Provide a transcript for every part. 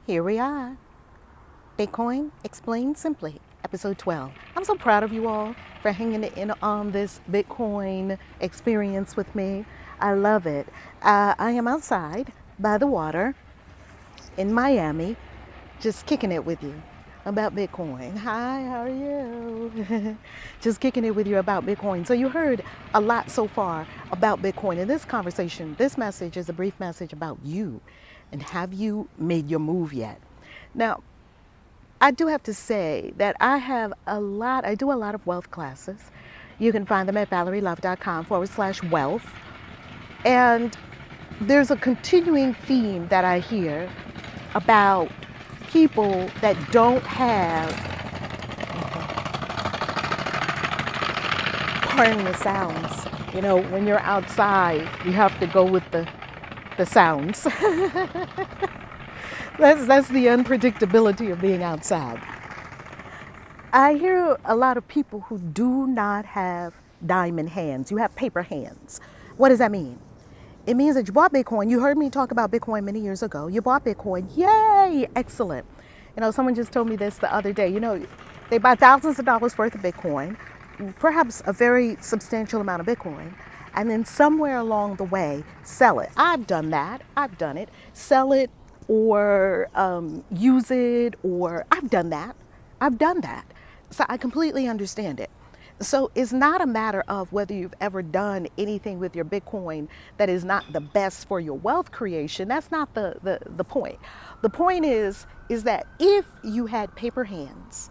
Here we are. Bitcoin Explained Simply, episode 12. I'm so proud of you all for hanging in on this Bitcoin experience with me. I love it. I am outside by the water in Miami, just kicking it with you about Bitcoin. Hi, how are you? Just kicking it with you about Bitcoin. So, you heard a lot so far about Bitcoin. In this conversation, this message is a brief message about you. And have you made your move yet? Now, I do have to say that I do a lot of wealth classes. You can find them at valerielove.com/wealth. And there's a continuing theme that I hear about people that don't have, pardon the sounds. You know, when you're outside, you have to go with the sounds. That's the unpredictability of being outside. I hear a lot of people who do not have diamond hands. You have paper hands. What does that mean? It means that you bought Bitcoin. You heard me talk about Bitcoin many years ago. You bought Bitcoin. Yay! Excellent. You know, someone just told me this the other day. You know, they buy thousands of dollars worth of Bitcoin, perhaps a very substantial amount of Bitcoin, and then somewhere along the way sell it. I've done that. I've done it. Sell it or use it, or I've done that. I've done that. So I completely understand it. So it's not a matter of whether you've ever done anything with your Bitcoin that is not the best for your wealth creation. That's not the point. The point is that if you had paper hands,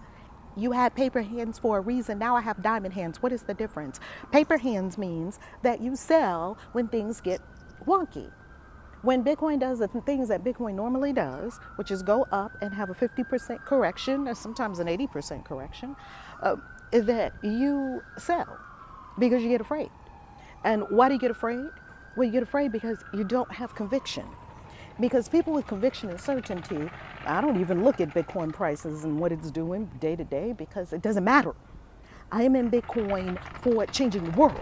you had paper hands for a reason. Now I have diamond hands. What is the difference? Paper hands means that you sell when things get wonky. When Bitcoin does the things that Bitcoin normally does, which is go up and have a 50% correction, or sometimes an 80% correction, is that you sell because you get afraid. And why do you get afraid? Well, you get afraid because you don't have conviction. Because people with conviction and certainty, I don't even look at Bitcoin prices and what it's doing day to day because it doesn't matter. I am in Bitcoin for changing the world.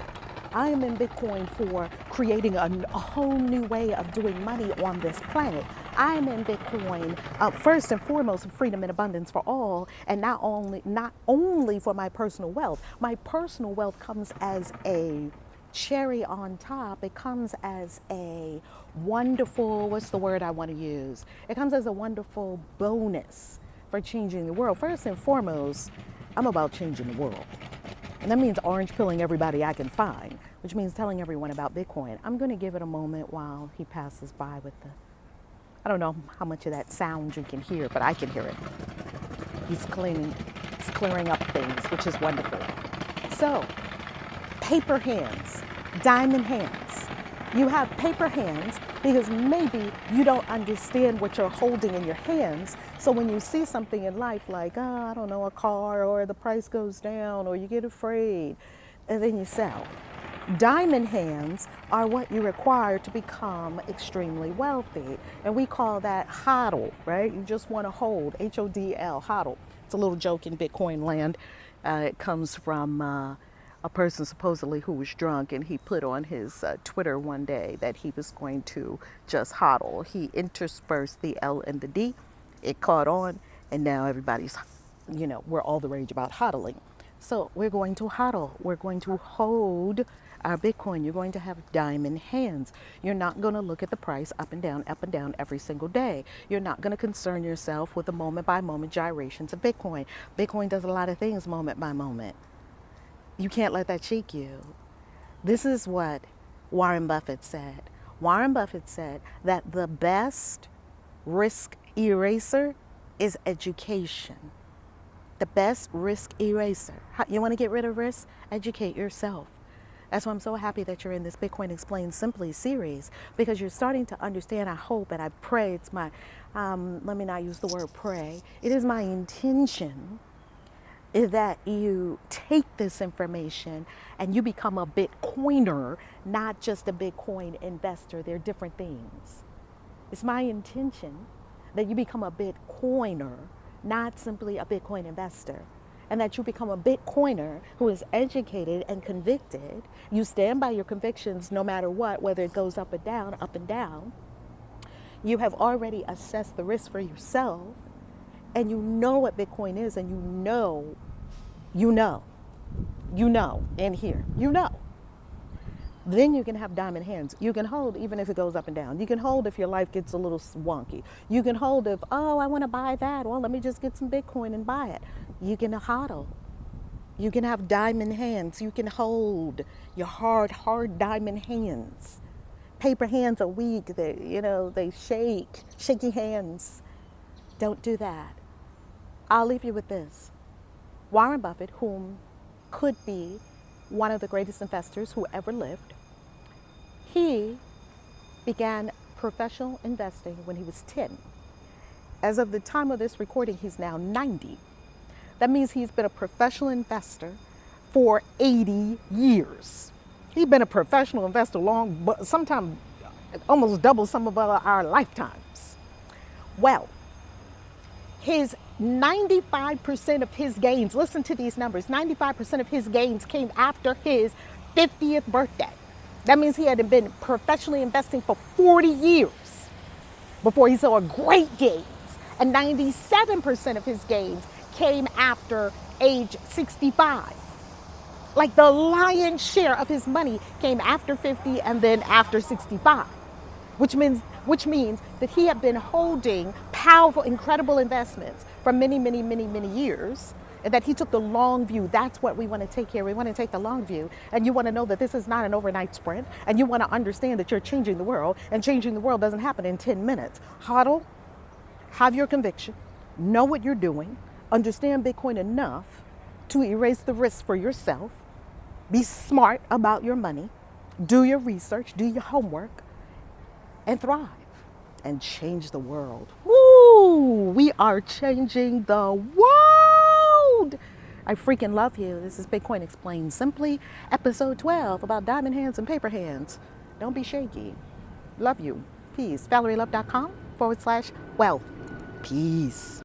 I am in Bitcoin for creating a whole new way of doing money on this planet. I am in Bitcoin first and foremost for freedom and abundance for all, and not only for my personal wealth. My personal wealth comes as a cherry on top. It comes as a wonderful, what's the word I want to use? It comes as a wonderful bonus for changing the world. First and foremost, I'm about changing the world. And that means orange pilling everybody I can find, which means telling everyone about Bitcoin. I'm going to give it a moment while he passes by with I don't know how much of that sound you can hear, but I can hear it. He's clearing up things, which is wonderful. So, paper hands, diamond hands. You have paper hands because maybe you don't understand what you're holding in your hands. So when you see something in life like, I don't know, a car, or the price goes down, or you get afraid, and then you sell. Diamond hands are what you require to become extremely wealthy. And we call that HODL, right? You just want to hold, HODL, HODL. It's a little joke in Bitcoin land. It comes from a person supposedly who was drunk, and he put on his Twitter one day that he was going to just HODL. He interspersed the L and the D. It caught on, and now everybody's, we're all the rage about HODLing. So we're going to HODL. We're going to hold our Bitcoin. You're going to have diamond hands. You're not going to look at the price up and down every single day. You're not going to concern yourself with the moment by moment gyrations of Bitcoin. Bitcoin does a lot of things moment by moment. You can't let that shake you. This is what Warren Buffett said. Warren Buffett said that the best risk eraser is education. The best risk eraser. You want to get rid of risk? Educate yourself. That's why I'm so happy that you're in this Bitcoin Explained Simply series, because you're starting to understand, I hope, and I pray it's my, let me not use the word pray. It is my intention is that you take this information and you become a Bitcoiner, not just a Bitcoin investor. They're different things. It's my intention that you become a Bitcoiner, not simply a Bitcoin investor. And that you become a Bitcoiner who is educated and convicted. You stand by your convictions no matter what, whether it goes up and down, You have already assessed the risk for yourself, and you know what Bitcoin is, and you know in here, then you can have diamond hands. You can hold even if it goes up and down. You can hold if your life gets a little wonky. You can hold if, oh, I want to buy that. Well, let me just get some Bitcoin and buy it. You can hodl. You can have diamond hands. You can hold your hard diamond hands. Paper hands are weak. They shake. Shaky hands. Don't do that. I'll leave you with this. Warren Buffett, whom could be one of the greatest investors who ever lived, he began professional investing when he was 10. As of the time of this recording, he's now 90. That means he's been a professional investor for 80 years. He's been a professional investor but sometimes almost double some of our lifetimes. Well, his 95% of his gains, listen to these numbers, 95% of his gains came after his 50th birthday. That means he had been professionally investing for 40 years before he saw great gains. And 97% of his gains came after age 65. Like the lion's share of his money came after 50 and then after 65. Which means that he had been holding powerful, incredible investments for many, many, many, many years, and that he took the long view. That's what we want to take here. We want to take the long view, and you want to know that this is not an overnight sprint, and you want to understand that you're changing the world, and changing the world doesn't happen in 10 minutes. Hodl, have your conviction, know what you're doing, understand Bitcoin enough to erase the risk for yourself, be smart about your money, do your research, do your homework, and thrive and change the world. Woo! We are changing the world. I freaking love you. This is Bitcoin Explained Simply, episode 12 about diamond hands and paper hands. Don't be shaky. Love you. Peace. ValerieLove.com/wealth. Peace.